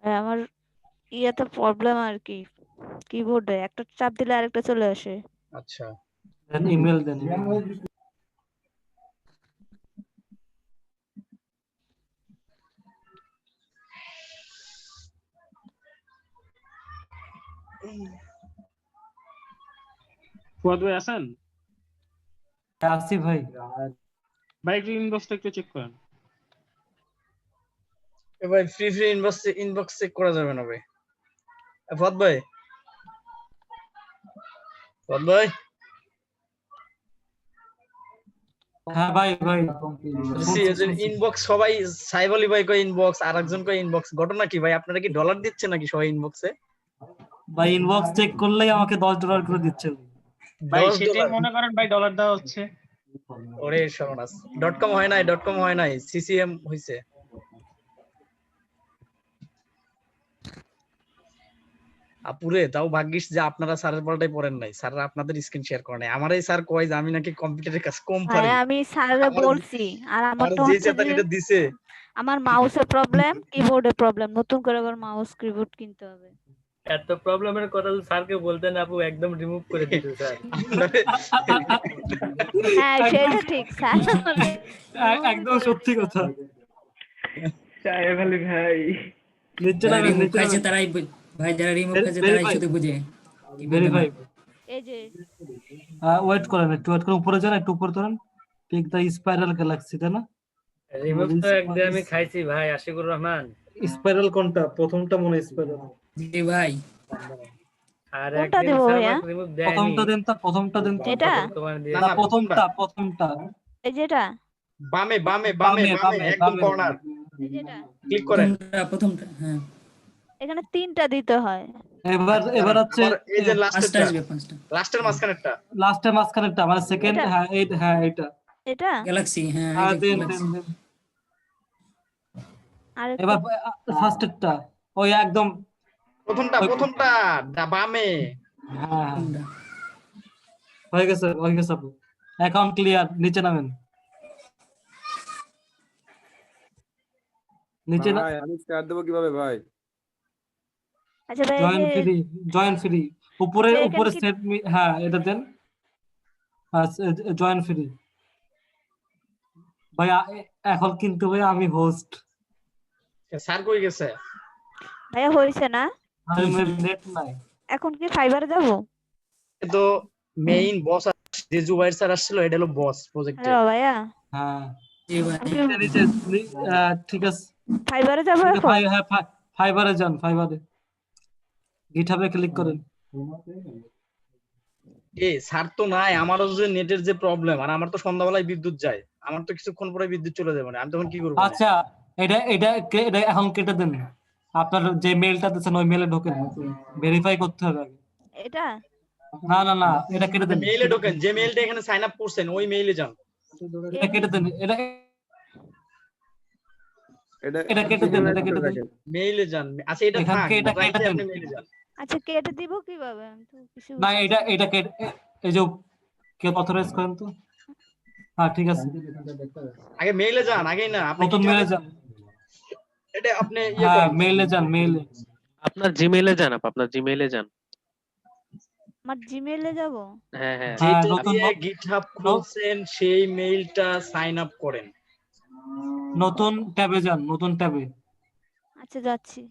ভাই আমার ইয়েতে প্রবলেম আর কি, কিবোর্ডে একটা চাপ দিলে আরেকটা চলে আসে। আচ্ছা দেন ইমেল দেন। ফুয়াদ ভাই আছেন? আসি ভাই। ভাই একটু ইনবক্সটা একটু চেক করেন। এবার ফ্রি ইনবক্স চেক করা যাবে না ভাই। ফুয়াদ ভাই, ফুয়াদ ভাই, হ্যাঁ ভাই ভাই ইনবক্স সবাই, সাইব আলী ভাই কয় ইনবক্স, আরেকজন কয় ইনবক্স। ঘটনা কি ভাই? আপনারা কি ডলার দিচ্ছে নাকি সবাই ইনবক্সে? ভাই ইনবক্স চেক করলেই আমাকে $10 করে দিচ্ছে। ভাই সেটাই $10 মনে করেন ভাই ডলার দেওয়া হচ্ছে। ওরে সর্বনাশ, .com হয় নাই, .com হয় নাই, CCM হইছে। আপুরে তাও ভাগ্যিস যে আপনারা স্যারের পাল্টাই পড়েন নাই, স্যাররা আপনাদের স্ক্রিন শেয়ার করে নাই। আমার এই স্যার কয় যে আমি নাকি কম্পিউটারের কাজ কম পারি। ভাইয়া আমি স্যাররে আমার বলছি, আর আমারটা যে হচ্ছে যে চেতানিটা দিছে, আমার মাউসের প্রবলেম, কিবোর্ডের প্রবলেম, নতুন করে আবার মাউস কিবোর্ড কিনতে হবে। এত প্রবলেমের কথা তো স্যারকে বলতেন আপু, একদম রিমুভ করে দিত স্যার। হ্যাঁ সেটা ঠিক স্যার, একদম সত্যি কথা। সাহেব আলী ভাই, নিচে যারা নামেন, রিমুভ নিচে খাইছে নামেন। তারাই ভাই, যারা রিমুভ খাইছে তারাই Verify, শুধু বুঝে। কি বলতে verify। পারে? এই যে ওয়েট করেন, একটু ওয়েট করেন, উপরে যান, একটু উপরে ধরেন। পিক দ্য স্পাইরাল গ্যালাক্সি, তাই না? রিমুভ তো একদিন আমি খাইছি ভাই, আশিকুর রহমান। স্পাইরাল কোনটা? প্রথমটা মনে হয় স্পাইরাল। জি ভাই, আর কোনটা একদিন দেবো স্যার ভাইয়া? আমাকে রিমুভ দেয়নি। প্রথমটা দেন তো, প্রথমটা দেন তো। এটা তোমার না, দিয়েছি। না, প্রথমটা। এই যেটা, বামে বামে বামে বামে, বামে বামে, একদম বামে। কর্নার এই যেটা, ক্লিক করেন। প্রথমটা হ্যাঁ, এখানে 3টা দিতে হয়। এবার হচ্ছে আবার এই যে পাঁচটা লাস্টেরটা, আসবে, পাঁচটা। লাস্টের মাঝখানেরটা। লাস্টের মাঝখানেরটা, মানে সেকেন্ড। এটা? হ্যাঁ হ্যাঁ এটা। এটা গ্যালাক্সি, হ্যাঁ এই হ্যাঁ যে দেন গ্যালাক্সি। দেন দেন। আর এবার ফার্স্টেরটা ওই একদম প্রথমটা বামে। হ্যাঁ হয়ে গেছে আপু। অ্যাকাউন্ট ক্লিয়ার, নিচে নামেন। নিচে না ভাই আমি স্টার্ট দেবো কিভাবে ভাই? আচ্ছা ভাই জয়েন ফ্রি উপরে আচ্ছা, উপরে এখানে সেট হ্যাঁ এটা দেন। জয়েন ফ্রি ভাই এখন কিন্তু ভাই আমি হোস্ট। স্যার কই গেছে? ভাইয়া হয়েছে না? নেট নাই। এখন কি ফাইবারে যাবো? তো মেইন বস যে জুবাইর স্যার আসছিল, এটা হলো বস প্রজেক্টে। হ্যালো ভাইয়া, হ্যাঁ আমি নিচে ঠিক আছে। ফাইবারে যাবো এখন? ফাইবারে যান, ফাইবারে গিটহাবে ক্লিক করেন। স্যার তো নাই, আমারও যে নেটের যে প্রবলেম, আর আমার তো সন্ধ্যাবেলায় বিদ্যুৎ যায়, আমার তো কিছুক্ষণ পরে বিদ্যুৎ চলে যাবে, আমি তখন কি করবো? আচ্ছা এটা এখন কেটে দেন। আপনার যে মেলটা দিচ্ছেন ওই মেলে ঢোকেন, ভেরিফাই করতে হবে আগে। এটা না এটা কেটে দেন। মেইলে ঢোকেন, যে মেইলটা এখানে সাইন আপ করছেন ওই মেইলে যান। এটা কেটে দেন, এটা কেটে দেন, এটা কেটে দেন, মেইলে যান। আচ্ছা এটা এখান থাক, থেকে এটা কেটে দেন। আপনি মেইলে যান। আচ্ছা কেটে দিব কিভাবে? আমি তো কিছু না এটা কেটে, এই যে কে অথরাইজ করেন তো। হ্যাঁ ঠিক আছে, আগে মেইলে যান, আগে না আপনি নতুন মেলে যান। এটা আপনি হ্যাঁ মেইলে যান, মেইলে আপনার জিমেইলে যান, আপনার জিমেইলে যান। আমার জিমেইলে যাব? হ্যাঁ যেটা দিয়ে গিটহাব খুলছেন সেই মেইলটা সাইন আপ করেন। নতুন ট্যাবে যান, নতুন ট্যাবে। আচ্ছা যাচ্ছি।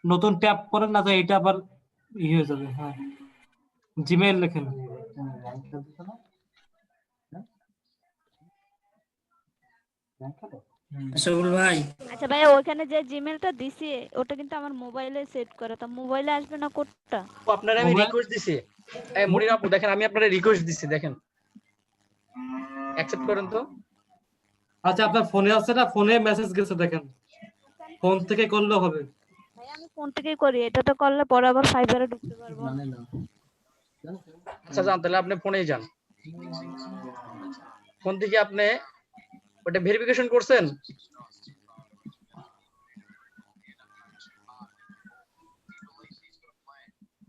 নতুন ট্যাব করেন না, তো এটা আবার হয়ে যাবে। হ্যাঁ জিমেইল লেখেন। ভাই আচ্ছা ভাইয়া ওখানে যে জিমেলটা দিছি ওটা কিন্তু আমার মোবাইলে সেট করা, তা মোবাইলে আসবে না কোডটা? আপনারা আমি রিকোয়েস্ট দিছি। এই মুনির আপু দেখেন, আমি আপনারা রিকোয়েস্ট দিছি, দেখেন অ্যাকসেপ্ট করেন তো। আচ্ছা আপনার ফোনে আছে না, ফোনে মেসেজ গেছে দেখেন, ফোন থেকে করলে হবে। ভাই আমি ফোন থেকেই করি, এটা তো করলে পরে আবার ফাইবারে ঢুকতে পারবো। আচ্ছা যান, তাহলে আপনি ফোনেই যান। ফোন থেকে আপনি ওটা ভেরিফিকেশন করছেন?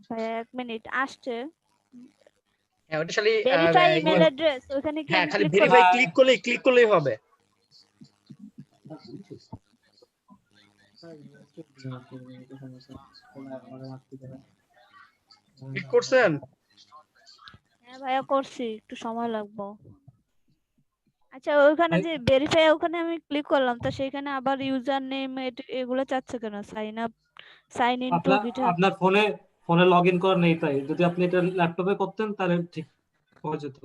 ভাই এক মিনিট আসছে। হ্যাঁ ওটা খালি ভেরিফাই ইমেল অ্যাড্রেস, ওখানে কি হ্যাঁ আমি খালি ক্লিক ভেরিফাই করব? ক্লিক করলেই হবে। ক্লিক করছেন? হ্যাঁ ভাইয়া করছি, একটু সময় লাগবে। আচ্ছা ওখানে যে ভেরিফাই, ওখানে আমি ক্লিক করলাম, তো সেখানে আবার ইউজার নেম এগুলো চাচ্ছে কেন? Sign in to GitHub. আপনার ফোনে লগইন করা নেই, তাই যদি আপনি এটা ল্যাপটপে করতেন তাহলে ঠিক হয়ে যেত।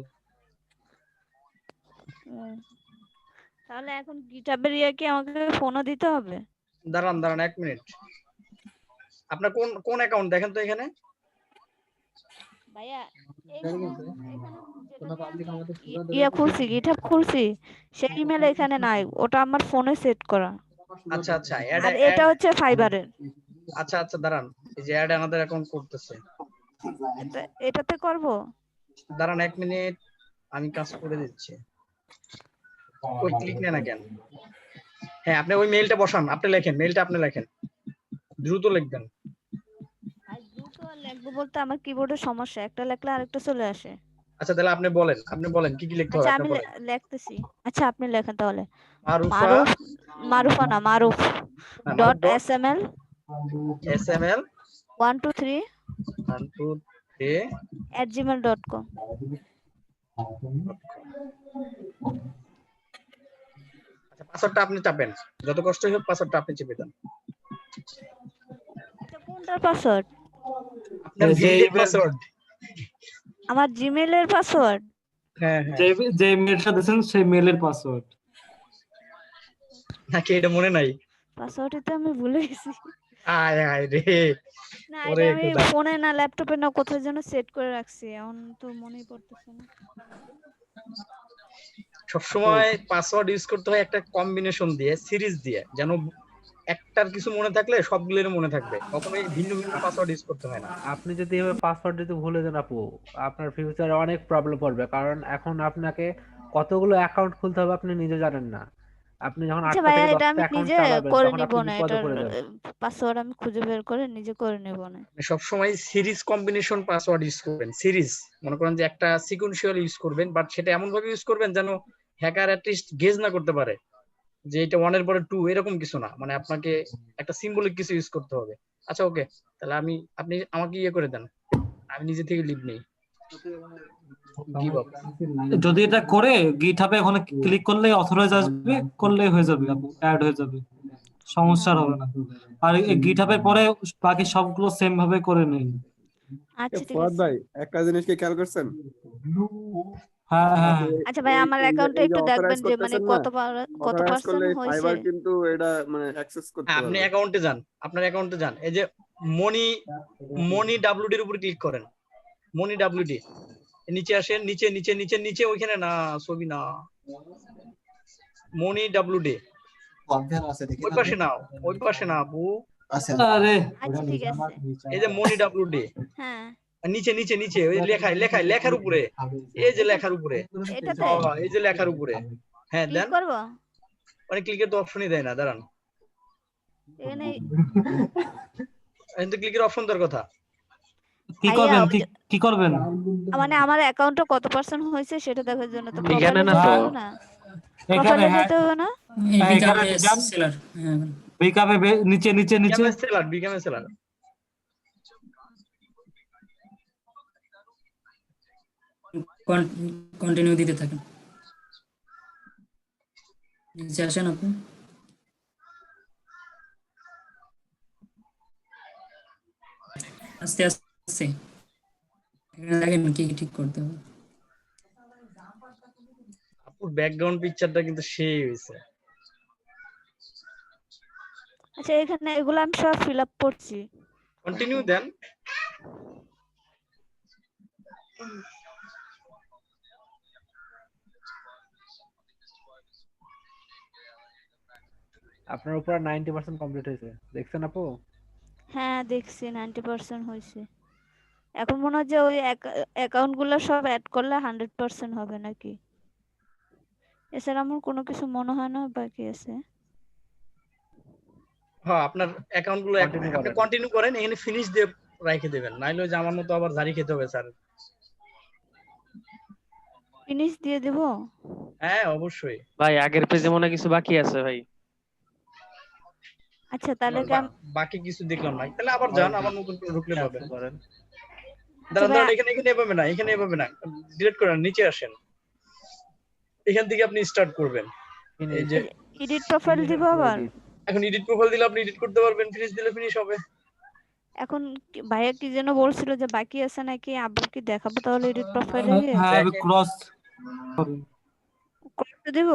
তাহলে এখন গিটহাবের কি আমাকে ফোনও দিতে হবে? দাঁড়ান 1 মিনিট। আপনার কোন অ্যাকাউন্ট দেখেন তো এখানে? ভাইয়া খুলছি, গিটহাব খুলছি, সেই ইমেল এখানে নাই, ওটা আমার ফোনে সেট করা। আচ্ছা আর এটা হচ্ছে ফাইবারের। আচ্ছা দাঁড়ান, এই যে অ্যাড আমাদের অ্যাকাউন্ট করতেছে, এটাতে করব। দাঁড়ান 1 মিনিট, আমি কাজ করে দিচ্ছি। ওই ক্লিক নেন না কেন? হ্যাঁ আপনি ওই মেইলটা বসান, আপনি লেখেন মেইলটা, আপনি লেখেন, দ্রুত লিখবেন। আর দ্রুত লিখবো বলতে আমার কিবোর্ডের সমস্যা, একটা লেখলে আরেকটা চলে আসে। আচ্ছা তাহলে আপনি বলেন কি লিখতে হবে? আচ্ছা আপনি আমি বলেন। লিখতেছি। আচ্ছা আপনি লেখেন তাহলে। মারুফা না মারুফ ডট এসএমএল 123 @gmail.com। আচ্ছা পাসওয়ার্ডটা আপনি চাপেন, যত কষ্টই হোক পাসওয়ার্ডটা আপনি চেপে দেন। এটা কোনটার পাসওয়ার্ড? আপনার জিমেইলের পাসওয়ার্ড। আমার জিমেইলের পাসওয়ার্ড? হ্যাঁ যে মেইলটা দিয়েছেন সেই মেইলের পাসওয়ার্ড নাকি এটা মনে নাই? পাসওয়ার্ডই তো আমি ভুলে গেছি। আয় রে, না এটা আমি ফোনে না ল্যাপটপে না কোথায় যেন সেট করে রাখছি, এখন তো মনেই পড়তেছে না। সবসময় পাসওয়ার্ড ইউজ করতে হয় একটা কম্বিনেশন দিয়ে, সিরিজ দিয়ে, যেন একটার কিছু মনে থাকলে সবগুলোর মনে থাকবে, কখনোই ভিন্ন পাসওয়ার্ড ইউজ করতে হয় না। আপনি যদি এভাবে পাসওয়ার্ড দিতে ভুলে যান আপু, আপনার ফিউচারে অনেক প্রবলেম পড়বে, কারণ এখন আপনাকে কতগুলো অ্যাকাউন্ট খুলতে হবে আপনি নিজে জানেন না। আপনি যখন আচ্ছা 8টা ভাইয়া, থেকে এটা 10টা আমি অ্যাকাউন্ট নিজে চালাবেন করে তখন নিব আপনি না, বিপদে এটার পড়ে যাবেন। পাসওয়ার্ড আমি খুঁজে বের করে নিজে করে নিব না। সবসময় সিরিজ কম্বিনেশন পাসওয়ার্ড ইউজ করবেন। সিরিজ মনে করেন যে একটা সিকোয়েন্সিয়াল ইউজ করবেন, বাট সেটা এমন ভাবে ইউজ করবেন যেন হ্যাকার অ্যাটলিস্ট গেজ না করতে পারে যে এটা 1 এর পরে 2, এরকম কিছু না, মানে আপনাকে একটা সিম্বলিক কিছু ইউজ করতে হবে। আচ্ছা ওকে, তাহলে আপনি আমাকে ইয়ে করে দেন, আমি নিজে থেকে লিভ নেই। Give up. যদি এটা করে গিটহাবে ওখানে ক্লিক করলেই অথরাইজ আসবে, করলেই হয়ে যাবে, অ্যাড হয়ে যাবে, সমস্যা হবে না। আর এই গিটহাবের পরে বাকি সবগুলো সেম ভাবে করে নেই। আচ্ছা ঠিক ফুয়াদ আছে। ভাই একটা জিনিস কি খেয়াল করছেন? হ্যাঁ হ্যাঁ আচ্ছা ভাই, আমার অ্যাকাউন্টে এই যে একটু অথরাইজ দেখবেন যে মানে করতেছেন না, কত অথরাইজ পার্সেন্ট করলে হয়েছে। ফাইবার কিন্তু এটা মানে অ্যাক্সেস করতে হ্যাঁ, আপনি পারবে। অ্যাকাউন্টে যান, আপনার অ্যাকাউন্টে যান, এই যে মনি WD এর উপর ক্লিক করেন। মনি WD নিচে আসেন, নিচে নিচে নিচে নিচে, ওইখানে না, ছবি না, মনি WD ওই পাশে না, ওই পাশে না আপু, আরে আচ্ছা ঠিক আছে। এই যে মনি WD হ্যাঁ, নিচে নিচে নিচে, ওই লেখার উপরে, এই যে লেখার উপরে, এটাতে এই যে লেখার উপরে, হ্যাঁ ক্লিক দেন। করব। মানে ক্লিকের তো অপশনই দেয় না, দাঁড়ান, এখানে কিন্তু ক্লিকের অপশন দেওয়ার কথা। কি ভাইয়া, করবেন, কি করবেন? মানে আমার অ্যাকাউন্টে কত পার্সেন্ট হয়েছে সেটা দেখার জন্য তো এখানে প্রোফাইলে না যেতে তো। হবে না? এখানে প্রোফাইলে হ্যাঁ, যেতে হবে না? এখানে যান, সেলার। হ্যাঁ, পিকআপে নিচে নিচে নিচে বিকামে সেলার কন্টিনিউ দিতে থাকেন। নিচে আসেন আপনি। আস্তে আস্তে এখানে দেখেন কি কি ঠিক করতে হবে। আপুর ব্যাকগ্রাউন্ড পিকচারটা কিন্তু সেই হয়েছে। আচ্ছা, এখানে এগুলো আমি সব ফিল আপ করছি। কন্টিনিউ দেন। আপনার উপর 90% কমপ্লিট হয়েছে, দেখছেন আপু? হ্যাঁ দেখছি 90% হয়েছে। এখন মনে হয় যে ওই অ্যাকাউন্ট গুলো সব অ্যাড করলে 100% হবে নাকি? এছাড়া আমার কোনো কিছু মনে হয় না বাকি আছে। হ্যাঁ, আপনার অ্যাকাউন্ট গুলো Continue আপনি করেন। কন্টিনিউ করেন, এখানে ফিনিশ দিয়ে রেখে দেবেন, নাইলে ওই যে আমার মতো আবার জারি খেতে হবে স্যার। ফিনিশ দিয়ে দেব? হ্যাঁ অবশ্যই ভাই আগের পেজে মনে হয় কিছু বাকি আছে ভাই। আচ্ছা তাহলে বাকি কিছু দেখলাম না, তাহলে আবার যান, আবার নতুন করে ঢুকলে পাবেন। করেন। দাঁড়ান দাঁড়ান, এখানে এভাবে না, এখানে এভাবে না, ডিলিট করেন, নিচে আসেন, এখান থেকে আপনি স্টার্ট করবেন। এই যে এডিট প্রোফাইল দিব আবার। এখন এডিট প্রোফাইল দিলে আপনি এডিট করতে পারবেন, ফিনিশ দিলে ফিনিশ হবে। এখন ভাইয়া কি যেন বলছিল যে বাকি আছে নাকি, আবার কি দেখাবো তাহলে এডিট প্রোফাইলে গিয়ে? হ্যাঁ ক্রস দিব?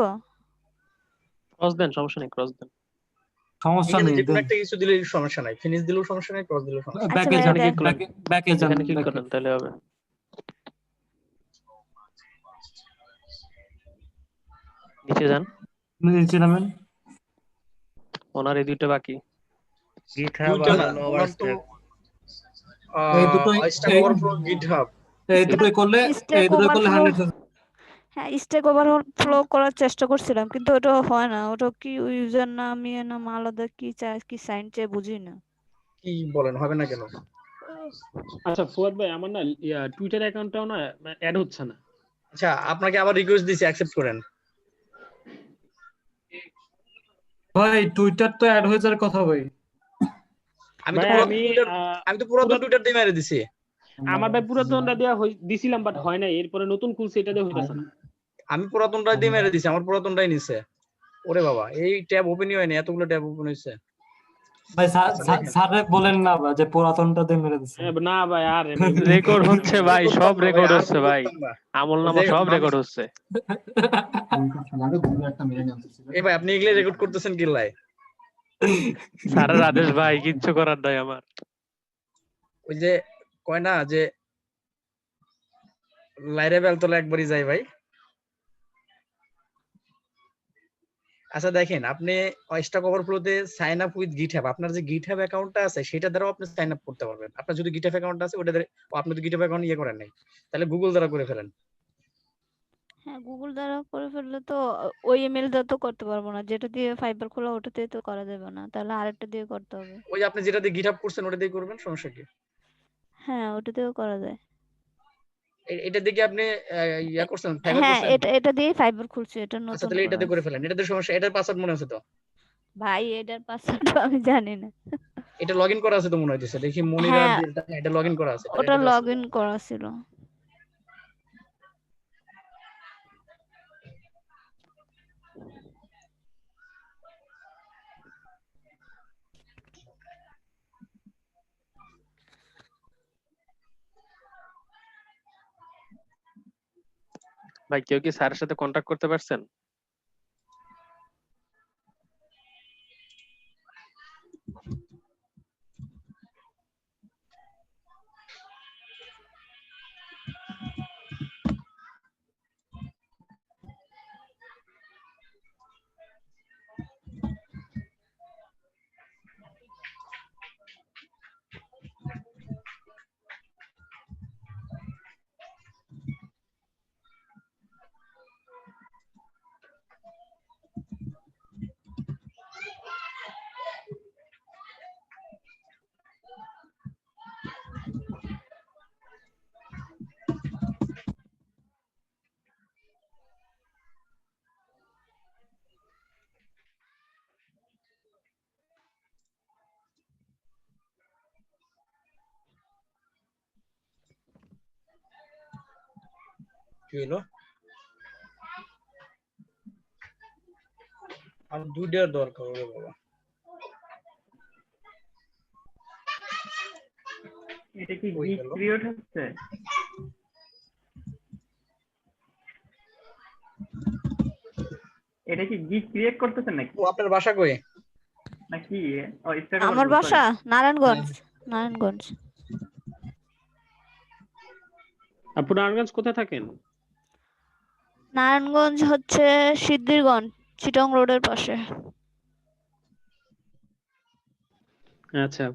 ক্রস দেন, সমস্যা নেই, ক্রস দেন, সমস্যা এখানে নেই। যে কোনো একটা কিছু দিলে সমস্যা নাই, ফিনিশ দিলেও সমস্যা নাই, ক্রস দিলেও সমস্যা নাই। ব্যাকে যান, ব্যাকে যান, এখানে ক্লিক করেন তাহলে হবে। নিচে যান, নিচে নামেন। ওনার এই দুইটা বাকি। দুইটা না, ওনার তো এই দুটোই স্ট্যাক ওভারফ্লো, গিটহাব, এই দুটোই করলে 100। হ্যাঁ, স্ট্যাক ওভারফ্লো করার চেষ্টা করছিলাম কিন্তু ওটা হয় না। ওটা কি ইউজার নাম নাম আলাদা কি চাই, কি সাইন চাই বুঝি না। কি বলেন, হবে না কেন? আচ্ছা ফুয়াদ ভাই, আমার না টুইটার অ্যাকাউন্টটাও না অ্যাড হচ্ছে না। আচ্ছা আপনাকে আবার রিকোয়েস্ট দিছি, অ্যাকসেপ্ট করেন। ভাই টুইটার তো অ্যাড হয়ে যাওয়ার কথা ভাই। আমি তো পুরাতন টুইটার দিয়ে মেরে দিছি। আমার ভাই পুরাতনটা দেওয়া দিছিলাম, বাট হয় না, এরপরে নতুন খুলছে, এটা দিয়ে হইতাছে না। আমি পুরাতনটা দিয়ে মেরে দিছি, আমার পুরাতনটাই নিছে। ওরে বাবা, এই ট্যাব ওপেনই হয়নি, এতগুলো ট্যাব ওপেন হইছে। ভাই স্যার বলেন না যে পুরাতনটা দিয়ে মেরে দিছে। না ভাই, আর রেকর্ড হচ্ছে ভাই, সব রেকর্ড হচ্ছে ভাই, আমলনামা সব রেকর্ড হচ্ছে। এই ভাই আপনি এগুলা রেকর্ড করতেছেন কি লাই? স্যারের আদেশ ভাই, কিচ্ছু করার নাই আমার। ওই যে কয় না যে লাইরে বেল তোলা একবারই যায় ভাই। আচ্ছা দেখেন, আপনি স্ট্যাক ওভারফ্লোতে সাইন আপ উইথ গিটহাব, আপনার যে গিটহাব অ্যাকাউন্টটা আছে সেটা দ্বারাও আপনি সাইন আপ করতে পারবেন। আপনার যদি গিটহাব অ্যাকাউন্ট আছে ওটা দ্বারা, আপনি তো গিটহাব অ্যাকাউন্ট ইয়ে করেন নাই, তাহলে গুগল দ্বারা করে ফেলেন। হ্যাঁ গুগল দ্বারা করে ফেললে তো ওই ইমেল দিয়ে তো করতে পারবো না, যেটা দিয়ে ফাইবার খোলা ওটাতে তো করা যাবে না, তাহলে আরেকটা দিয়ে করতে হবে। ওই যে আপনি যেটা দিয়ে গিটহাব করছেন ওটা দিয়ে করবেন, সমস্যা কি? হ্যাঁ ওটা দিয়েও করা যায়। এটা দিয়ে কি আপনি ইয়া করছেন, ফাইবার হ্যাঁ করছেন? এটা দিয়ে ফাইবার খুলছি, এটা আচ্ছা নতুন তাহলে করা এটাতে করে আছে। ফেলেন। এটাতে সমস্যা, এটার পাসওয়ার্ড মনে আছে তো? ভাই এটার পাসওয়ার্ড আমি জানি না। এটা লগইন করা আছে তো মনে হইতেছে, দেখি মনিরা হ্যাঁ এটা লগইন করা আছে, তাহলে ওটা এটাতে লগ আছে। ইন করা ছিল। ভাই কেউ কি স্যারের সাথে কন্ট্যাক্ট করতে পারছেন? কি হলো? আর দুইটার দরকার ওরে বাবা। এটা কি ওই গিগ গেল। ক্রিয়েট হচ্ছে? এটা কি গিগ ক্রিয়েট করতেছেন নাকি? ও আপনার বাসা কই? নাকি ও স্টার্ট আমার করব, বাসা সরি। নারায়ণগঞ্জ। নারায়ণগঞ্জ। আপু নারায়ণগঞ্জ কোথায় থাকেন? নারায়ণগঞ্জ হচ্ছে সিদ্ধিরগঞ্জ, চিটং রোডের পাশে। আচ্ছা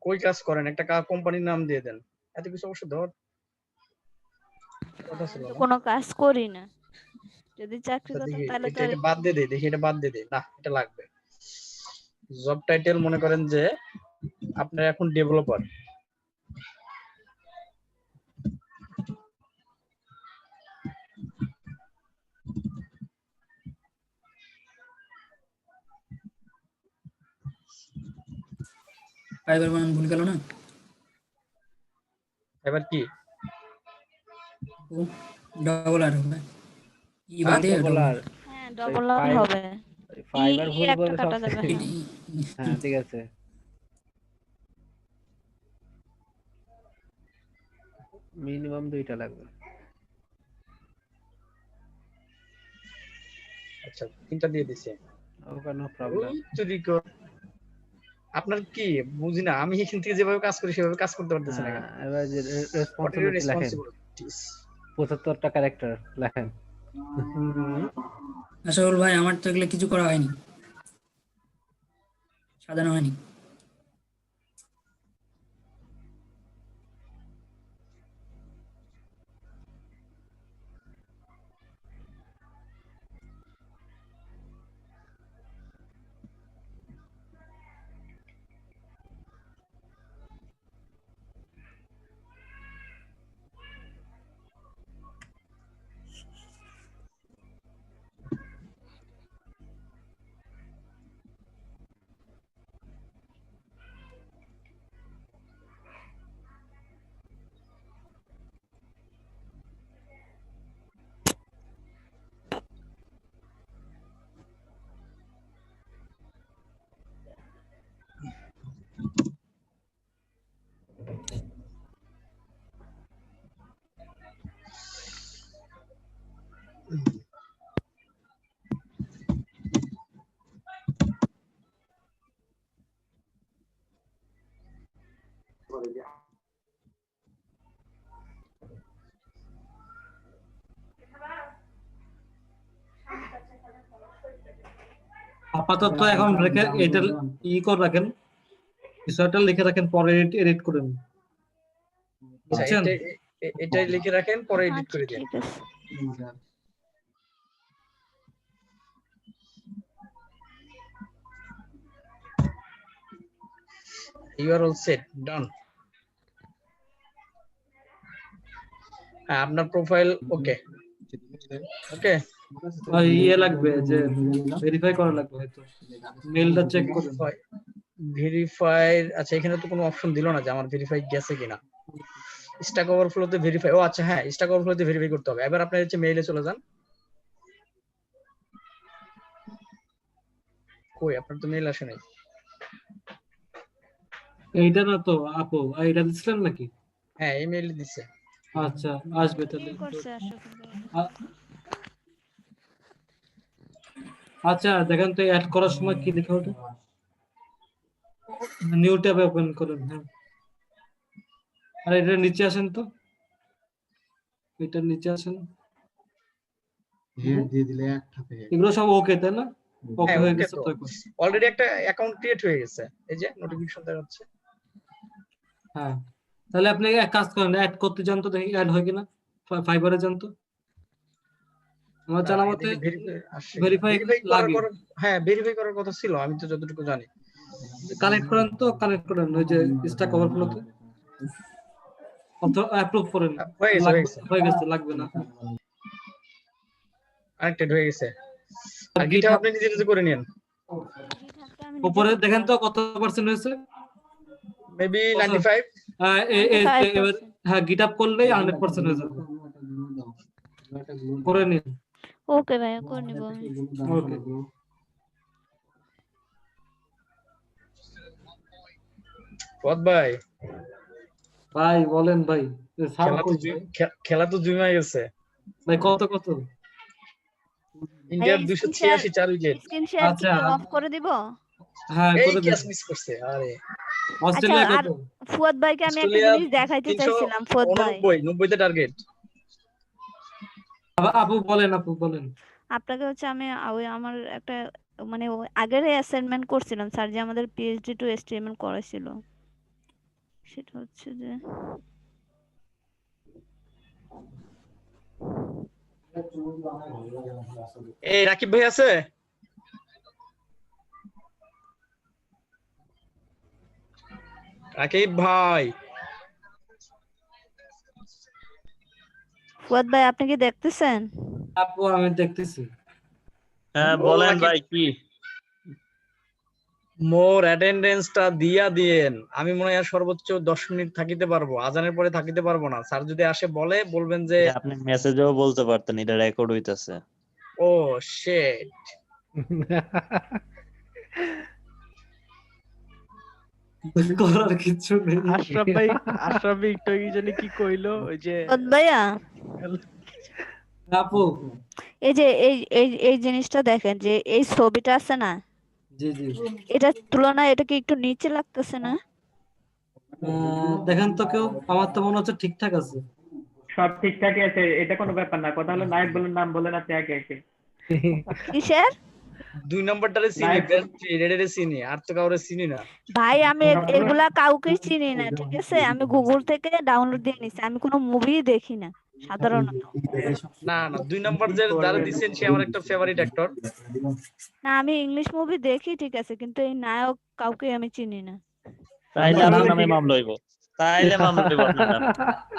কই কাজ করেন? একটা কোম্পানির নাম দিয়ে দেন। এত কিছু অবশ্য ধর কথা ছিল আমি তো না। কোনো কাজ করি না, যদি চাকরি আচ্ছা করতাম দেখি তাহলে তো এটা আর এটা বাদ দিয়ে দেই, দেখি এটা বাদ দিয়ে দেই। না এটা লাগবে। জব টাইটেল মনে করেন যে আপনার এখন ডেভেলপার। ফাইবার বানান ভুল গেল না? এবার কি? ও ডবল আর হবে। ই হ্যাঁ? বাদে ডবল ডবল আর আর। হ্যাঁ ওই ডবল আর ফাইভ হবে। ফাইবার ই ভুল একটা বলে কাটা সব যাবে। হ্যাঁ হ্যাঁ ঠিক আছে। মিনিমাম 2টা লাগবে। আচ্ছা 3টা দিয়ে দিছি। Okay no problem. আপনার কি বুঝি না, আমি এখান থেকে যেভাবে কাজ করি সেভাবে কাজ করতে পারতেছি না কেন? এবার যে What are your রেসপন্সিবিলিটি লেখেন, responsibilities? 75টা ক্যারেক্টার লেখেন। আশাউল ভাই আমার তো এগুলো কিছু করা হয়নি, সাজানো হয়নি। আপাতত এখন রেখে এটা করে রাখেন, বিষয়টা লিখে রাখেন, পরে এডিট করেন। আচ্ছা, বুঝছেন? এটাই লিখে রাখেন, পরে এডিট আচ্ছা করে দিন। ঠিক আছে। You are all set, done. হ্যাঁ, আপনার প্রোফাইল ওকে ওকে। ইয়ে লাগবে যে ভেরিফাই করা লাগবে, হয়তো মেলটা চেক করুন। ভেরিফাই, আচ্ছা এখানে তো কোনো অপশন দিল না যে আমার ভেরিফাই গেছে কিনা। স্ট্যাক ওভারফ্লোতে ভেরিফাই, ও আচ্ছা হ্যাঁ, স্ট্যাক ওভারফ্লোতে ভেরিফাই করতে হবে। এবার আপনার হচ্ছে মেইলে চলে যান। কই আপনার তো মেইল আসে নাই। এইটা না তো আপু, এইটা দিছিলেন নাকি? হ্যাঁ, ইমেইল দিছে। আচ্ছা, আসবে তাহলে। করছে আশা করি। আচ্ছা দেখেন তো অ্যাড করার সময় কি লেখা ওঠে, নিউ ট্যাবে ওপেন করুন। হ্যাঁ, আর এটা নিচে আসেন তো, এটা নিচে আসেন। এগুলো সব ওকে তাই না? ওকে হ্যাঁ, হয়ে ওকে গেছে তো তো এখন। অলরেডি একটা অ্যাকাউন্ট ক্রিয়েট হয়ে গেছে, এই যে নোটিফিকেশন দেখাচ্ছে। হ্যাঁ, তাহলে আপনি এক কাজ করেন, অ্যাড করতে যান তো, দেখি অ্যাড হয় কিনা। ফাইবারে যান তো, আমার জানা মতে ভেরিফাই লাগে। হ্যাঁ, ভেরিফাই করার কথা ছিল, আমি তো যতটুকু জানি। কানেক্ট করেন তো, কানেক্ট করেন ওই যে স্ট্যাক ওভারফ্লোতে, অথবা অ্যাপ্রুভ করেন। হয়ে গেছে, লাগবে না। কানেক্টেড হয়ে গেছে। আর গিটহাব আপনি নিজে নিজে করে নিন। উপরে দেখেন তো কত পার্সেন্ট হয়েছে, মেবি 95। হ্যাঁ, গিটহাব করলেই 100% হয়ে যাবে। করে নিন। ওকে ভাইয়া, করে নিব আমি। ওকে। পদ ভাই, ভাই বলেন ভাই। খেলা তো জমে গেছে ভাই। কত ইন্ডিয়ার 286 4 উইকেট। স্ক্রিন শেয়ার কি অফ করে দিব? হ্যাঁ, এই করে দিন। ক্যাচ মিস করছে। আরে অস্ট্রেলিয়া আর ফুয়াদ ভাইকে আমি একটা জিনিস দেখাইতে চাইছিলাম। ফুয়াদ ভাই 90 তে টার্গেট। আপু বলেন। আপনাকে হচ্ছে আমি ওই আমার একটা মানে আগের অ্যাসাইনমেন্ট করছিলাম স্যার, যে আমাদের পিএইচডি টু এসটিএমএল করাইছিল। সেটা হচ্ছে যে এই রাকিব ভাই আছে? রাকিব ভাই, ফুয়াদ ভাই আপনি কি দেখতেছেন? আপু আমি দেখতেছি। হ্যাঁ বলেন ভাই কি? মোর অ্যাটেন্ডেন্সটা দিয়া দিয়েন। আমি মনে হয় সর্বোচ্চ 10 মিনিট থাকিতে পারবো, আজানের পরে থাকিতে পারবো না। স্যার যদি আসে বলবেন যে আপনি মেসেজেও বলতে পারতেন এটা রেকর্ড হইতাছে। ও শিট। করার কিছু নেই। আশরাফ ভাই একটু কি জানি কি কইলো, ওই যে ভাইয়া আপু এই যে এই জিনিসটা দেখেন, যে এই ছবিটা আছে না, জি এটার তুলনায় এটা কি একটু নিচে লাগতেছে না? দেখেন তো কেউ, আমার তো মনে হচ্ছে ঠিকঠাক আছে। সব ঠিকঠাকই আছে, এটা কোনো ব্যাপার না। কথা হলো নায়ক বলেন, নাম বলেন আপনি একে একে। কিসের 2 নাম্বারটারে চিনি, রেডেরে চিনি, আর তো কাউরে চিনি না। ভাই? আমি এগুলা কাউকে চিনি না, ঠিক আছে? আমি গুগল থেকে ডাউনলোড দিয়ে নিছি, আমি কোনো মুভি দেখি না সাধারণত। না 2 নাম্বার যারা দিছেন সে আমার একটা ফেভারিট অ্যাক্টর। না, আমি ইংলিশ মুভি দেখি, ঠিক আছে, কিন্তু এই নায়ক কাউকে আমি চিনি না। তাইলে আপনার নামে মামলা হইব। তাইলে মামলা হইব আপনার নামে।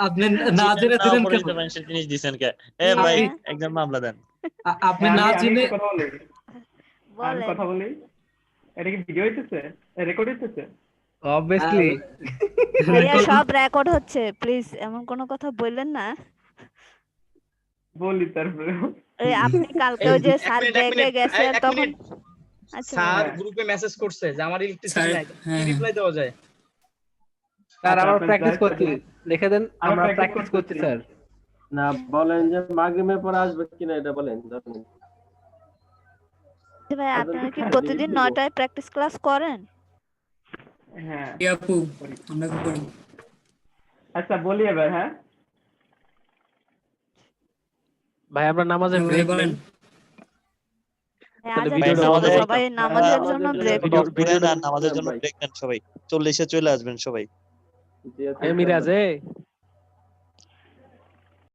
আপনি না জেনে দিলেন কেন? পরিচিত মানুষের জিনিস দিছেন কে? এ ভাই একদম মামলা দেন। আপনি না জেনে আমি কথা বলি। এটা কি ভিডিও হইতেছে, রেকর্ড হইতেছে? অবভিয়াসলি ভাইয়া সব রেকর্ড হচ্ছে, প্লিজ এমন কোনো কথা বললেন না। বলি তারপরে আপনি কালকে ওই যে স্যার দেখে গেছেন তখন। আচ্ছা স্যার গ্রুপে মেসেজ করছে যে আমার ইলেকট্রিসিটি নাই, কি রিপ্লাই দেওয়া যায়? স্যার আমরা প্র্যাকটিস করছি, লিখে দেন আমরা প্র্যাকটিস করছি স্যার। না বলেন যে মাগরিবের পর আসবে কিনা এটা বলেন। ভাই আপনারা কি প্রতিদিন 9টায় প্র্যাকটিস ক্লাস করেন? হ্যাঁ আপু আমরা কি করি? আচ্ছা বলি এবার। হ্যাঁ ভাই আমরা নামাজের ব্রেক নেন। তাহলে আজান ভিডিওটা দিছে বন্ধ তো, করো। সবাই নামাজের জন্য ব্রেক। ভিডিওটা নামাজের জন্য ব্রেক নেন সবাই, 40-এ চলে আসবেন সবাই। জি আচ্ছা, মিরাজ